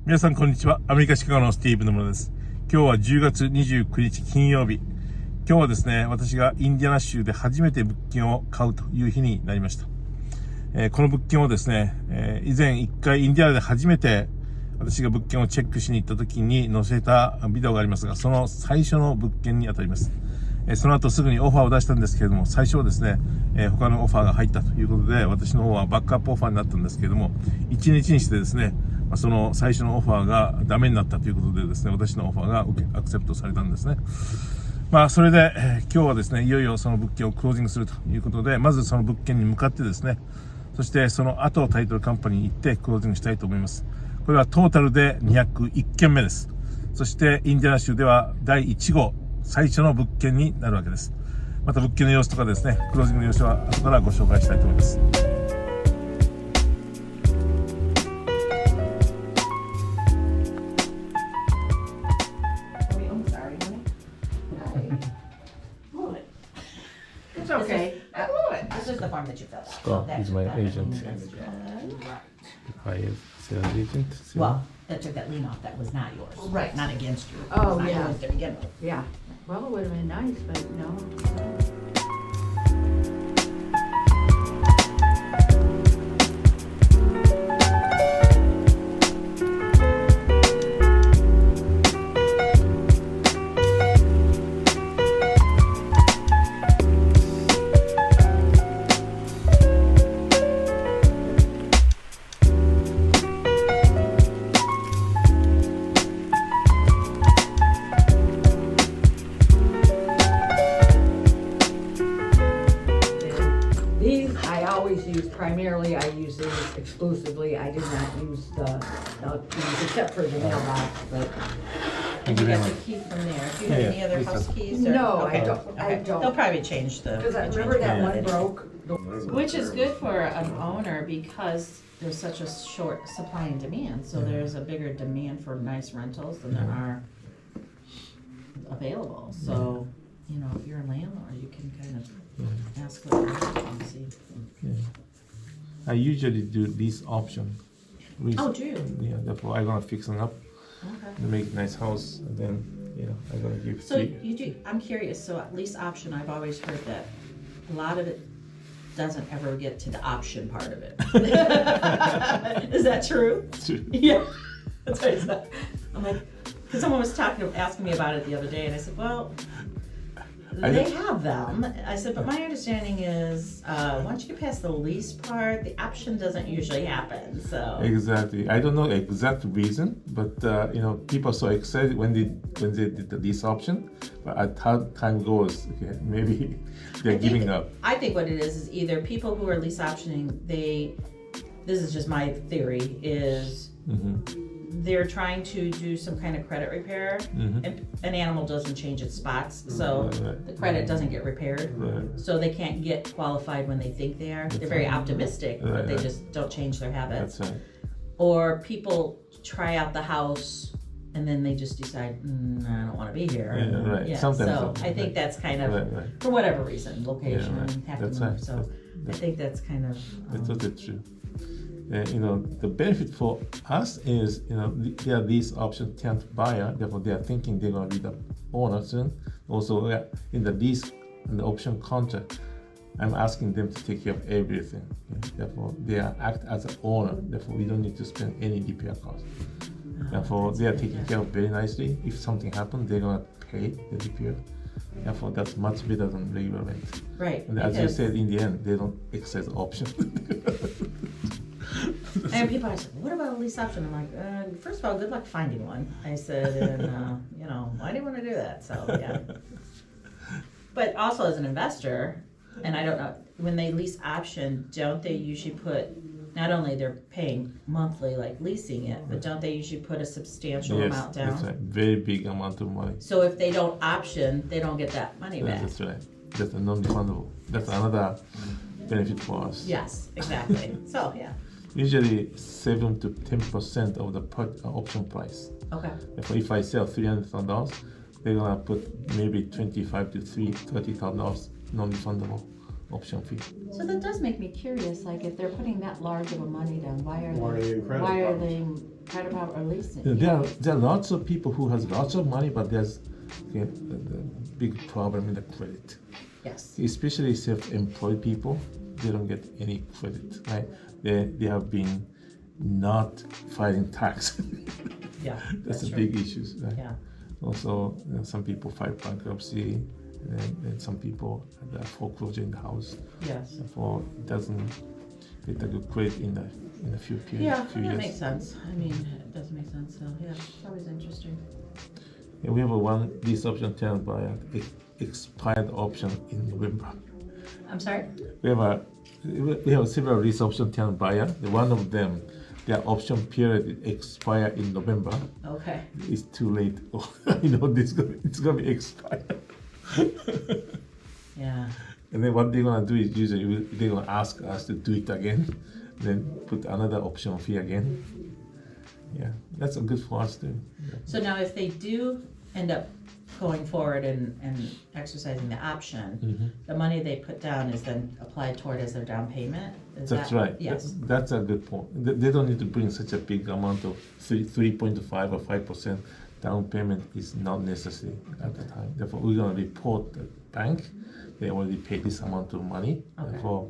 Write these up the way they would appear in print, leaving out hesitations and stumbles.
皆さんこんにちは。アメリカシカゴのスティーブ野村です。今日は10月29日金曜日。今日はですね、私がインディアナ州で初めて物件を買うという日になりました。この物件をですね、以前一回インディアナで初めて私が物件をチェックしに行った時に載せたビデオがありますが、その最初の物件にあたります。その後すぐにオファーを出したんですけれども、最初はですね、他のオファーが入ったということで、私の方はバックアップオファーになったんですけれども、1日にしてですね、その最初のオファーがダメになったということでですね、私のオファーがアクセプトされたんですね。それで、今日はですね、いよいよその物件をクロージングするということで、まずその物件に向かってですね、そしてその後タイトルカンパニーに行ってクロージングしたいと思います。これはトータルで201件目です。そしてインディアナ州では第1号、最初の物件になるわけです。また物件の様子とかですね、クロージングの様子は後からご紹介したいと思います。It's okay. This is the form that you filled out. He's my agent. I sales agent. Well, that took that lien off. That was not yours. Right. Not against you. Oh, Not yeah. yours to begin with. Yeah, well, it would have been nice, but no. These I always use primarily, I use these exclusively. I do not use these except for the mailbox, but And you got the key from there. Do you have Yeah, any other please house have. keys? Or? No, Okay. I don't. I Okay. They'll don't. probably change the. Because I change remember the that one identity. broke. Which is good for an owner because there's such a short supply and demand. So there's a bigger demand for nice rentals than there are available. So, you know, if you're a landlord, you can kind of ask what you're looking to see. I usually do this option. Oh, do you? Yeah, therefore I'm gonna fix them up Okay. and make a nice house, and then I'm gonna give So three. you do, I'm curious, so at least option, I've always heard that a lot of it doesn't ever get to the option part of it. Is that true? Yeah, that's what I said. I'm like, because someone was asking me about it the other day, and I said, well, they have them. I said, but my understanding is, once you get past the lease part, the option doesn't usually happen, so. Exactly. I don't know exact reason, but people are so excited when they did this option. But as time goes, okay, maybe they're giving up. I think what it is either people who are lease optioning, this is just my theory, is they're trying to do some kind of credit repair, and an animal doesn't change its spots, so Right. the credit doesn't get repaired. Right. So they can't get qualified when they think they are. They're very optimistic, but they Right. just don't change their habits. That's right. Or people try out the house and then they just decide, I don't want to be here. Yeah, right. Yeah, Sometimes so so, I think right. that's kind of, Right. for whatever reason, location, Yeah, right. have That's to move. right. So I think that's kind of. That's totally true. The benefit for us is, there are these options tenant buyer, therefore they are thinking they're going to be the owner soon. Also, in the lease and the option contract, I'm asking them to take care of everything. Okay? Therefore, they are act as an owner. Therefore, we don't need to spend any repair costs. Therefore, they are taken care of very nicely. If something happens, they're going to pay the repair. Therefore, that's much better than regular rent. Right. And as you because- said, in the end, they don't exercise option. And people are like, what about a lease option? I'm like, first of all, good luck finding one. I said, and, why do you want to do that? So, yeah. But also as an investor, and I don't know, when they lease option, don't they usually put, not only they're paying monthly, like leasing it, but don't they usually put a substantial amount down? That's right. Very big amount of money. So if they don't option, they don't get that money back. That's right. That's a non-refundable. That's another benefit for us. Yes, exactly. So, yeah. Usually 7 to 10% of the option price. Okay. Therefore, if I sell $300,000, they're gonna put maybe $25,000 to $30,000 non-refundable option fee. So that does make me curious, like if they're putting that large of a money down, why are they in credit about releasing? There are lots of people who has lots of money, but there's the big problem in the credit. Yes. Especially self-employed people, they don't get any credit, right? They have been not filing tax. Yeah. That's a true. big issue, right? Yeah. Also, some people file bankruptcy, and some people are foreclosing the house. Yes. Therefore, it doesn't get a good credit in a few Yeah, few that years. makes sense. I mean, it does make sense. So yeah, it's always interesting. Yeah, we have one lease option tenant buyer expired option in November. I'm sorry. We have several lease option tenant buyer. One of them, their option period expire in November. Okay. It's too late. It's gonna be expired. Yeah. And then what they're gonna do is usually they're gonna ask us to do it again, then put another option fee again. Yeah, that's good for us too. Yeah. So now, if they do end up going forward and exercising the option, the money they put down is then applied toward as their down payment? Is That's that, right. Yes. That's a good point. They don't need to bring such a big amount of 3.5 or 5% down payment is not necessary at the time. Therefore, we're going to report the bank. They already paid this amount of money. Okay. Therefore,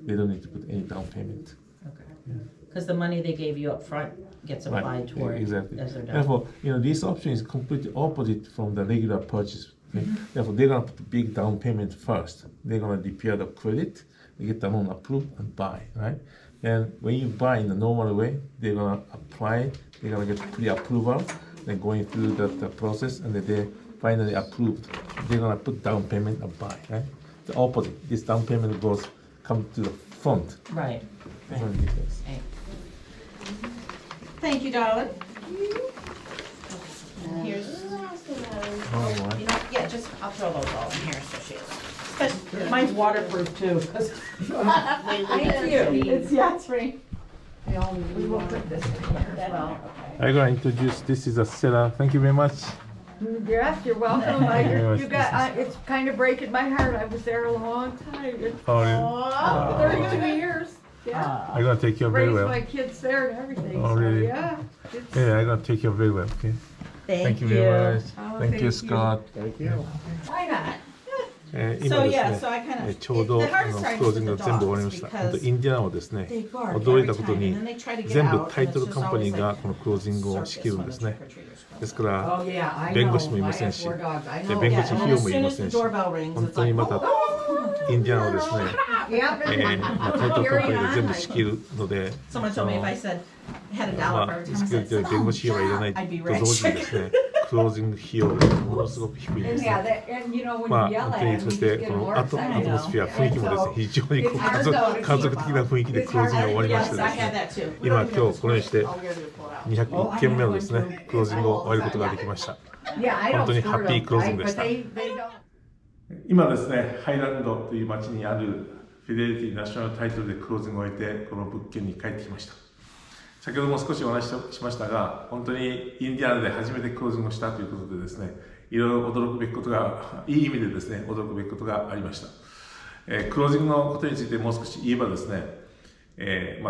they don't need to put any down payment. Okay. Because the money they gave you up front gets applied Right. toward Exactly. as their down. Therefore, this option is completely opposite from the regular purchase. Okay? Therefore, they're going to put the big down payment first. They're going to repair the credit, they get the loan approved and buy, right? And when you buy in the normal way, they're going to apply, they're going to get pre-approval, then going through the process, and then they finally approved. They're going to put down payment and buy, right? The opposite. This down payment come to the front. Right. That's what it is. Right. Thank you, darling. Here's, All right. You know, yeah, just, I'll throw those all in here so she is. Mine's waterproof too. Thank you. It's free. We will put this in here as well. I'm going to introduce, this is a seller. Thank you very much. Yes, you're welcome. Yes, You got, it's kind of breaking my heart. I was there a long time. It's Oh, really? 32 years. Yeah. I'm going to take care very Raised well. my kids there and everything. Oh, so, really? Yeah. It's- Yeah, I'm going to take care very well, okay? thank you. very much. Oh, thank you, thank you. Scott. Why not? So yeah, so I kind of ちょうど the hardest part クロー is ジン with グ the が全部終わりま dogs した。 because インディアナはですね、 they bark 驚い every たこと time に and then they try to get 全部 out タイト and ル it's カンパニー just が always このクロージングを仕切るんですね。 like ですから Oh, yeah, I 弁 know. 護士もいま I せん have し、 4 dogs. I で know. 弁護 Yeah, 士 and 費 then 用 as もい soon ま as せ the んし、 doorbell rings, 本 it's 当に like, また oh, インディアナはですね、Yep. タイトルカンパニーが全部仕切るので、 someone told me if I said I had a ま dollar for あ every 仕 time 切 I る said と弁護士費用はいらない I'd be と同時にですね、クロージング費用がものすごく低いで And す yeah, ね。 that, and you know, when まあ you yell 本 at 当に them, そ you して just こ get の more アト excited. モスフィア、雰囲気もですね、非常にこう It's hard though 家族的な雰囲気でクロージングが終わりまして Yes, です I had ね、 that too. 今今日このようにして I'll be able to pull it out. 201件目のですね、クロージングを終わることができました。 Yeah, I 本当 don't にハッピー screw クロー them, ジングで but した。 they don't. 今ですね、ハイランドという町にあるフィデリティナショナルタイトルでクロージングを終えて、この物件に帰ってきました。先ほども少しお話ししましたが、本当にインディアナで初めてクロージングをしたということでですね、いろいろ驚くべきことが、いい意味でですね、驚くべきことがありました。クロージングのことについてもう少し言えばですね、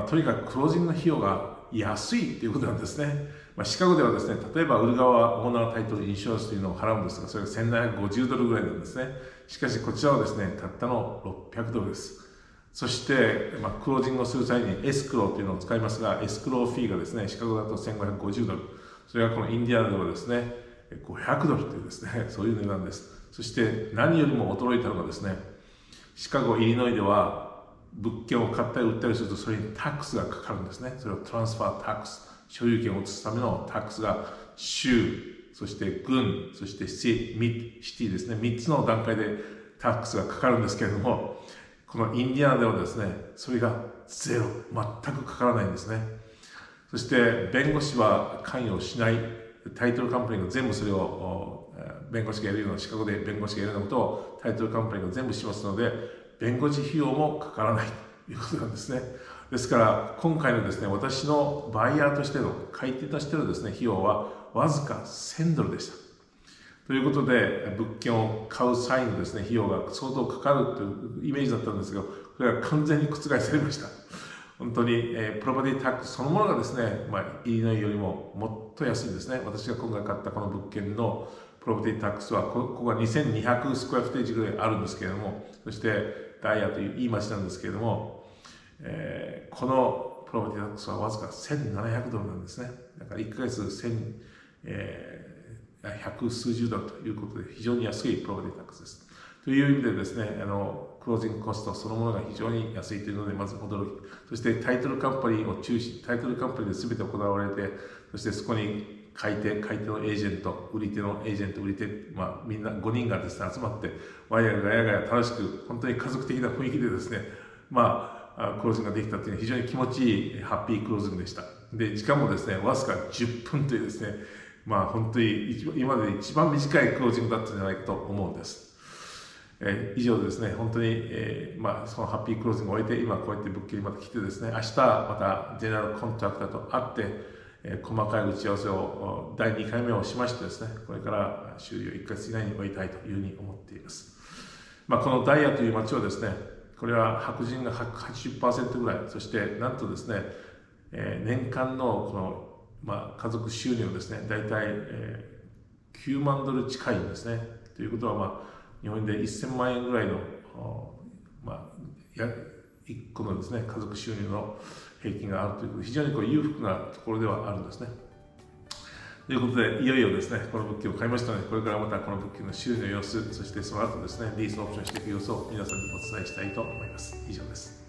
とにかくクロージングの費用が安いということなんですね。シカゴではですね、例えば売る側はオーナータイトルインシュランスというのを払うんですが、それが1750ドルぐらいなんですね。しかしこちらはですね、たったの600ドルです。そして、クロージングをする際にエスクローというのを使いますが、エスクローフィーがですね、シカゴだと1550ドル。それがこのインディアナではですね、500ドルというですね、そういう値段です。そして何よりも驚いたのがですね、シカゴ、イリノイでは物件を買ったり売ったりするとそれにタックスがかかるんですね。それをトランスファータックス、所有権を移すためのタックスが州、そして郡、そしてシティですね、3つの段階でタックスがかかるんですけれども、このインディアナではですね、それがゼロ、全くかからないんですね。そして弁護士は関与しない、タイトルカンパニーが全部それを弁護士がやるような、シカゴで弁護士がやるようなことをタイトルカンパニーが全部しますので、弁護士費用もかからないということなんですね。ですから今回のですね、私のバイヤーとしての買い手としてのですね、費用はわずか1000ドルでした。ということで、物件を買う際のですね、費用が相当かかるというイメージだったんですが、これが完全に覆されました。本当に、プロパティタックスそのものがですね、イリノイよりももっと安いんですね。私が今回買ったこの物件のプロパティタックスは、ここが2200スクエアフテージぐらいあるんですけれども、そしてダイヤといういい街なんですけれども、このプロパティタックスはわずか1700ドルなんですね。だから1ヶ月100数十ドルということで非常に安いプロパティタックスです。という意味でですね、クロージングコストそのものが非常に安いというのでまず驚き、そしてタイトルカンパニーを中心、タイトルカンパニーで全て行われて、そしてそこに買い手のエージェント、売り手のエージェント、売り手、みんな5人がですね、集まって、ワイヤーがやがや楽しく、本当に家族的な雰囲気でですね、クロージングができたというのは非常に気持ちいいハッピークロージングでした。で、時間もですね、わずか10分というですね、本当に今まで一番短いクロージングだったんじゃないかと思うんです。以上でですね、本当に、そのハッピークロージングを終えて、今こうやって物件にまた来てですね、明日またジェネラルコントラクターと会って、細かい打ち合わせを第2回目をしましてですね、これから終了1ヶ月以内に終えたいというふうに思っています。このダイヤという町はですね、これは白人が 80% ぐらい、そしてなんとですね、年間のこの、家族収入ですね、大体、9万ドル近いんですね。ということは、日本で1000万円ぐらいの、1個のですね、家族収入の平均があるということで、非常に裕福なところではあるんですね。ということで、いよいよですね、この物件を買いましたので、これからまたこの物件の収入の様子、そしてその後ですね、リースオプションしていく様子を皆さんにお伝えしたいと思います。以上です。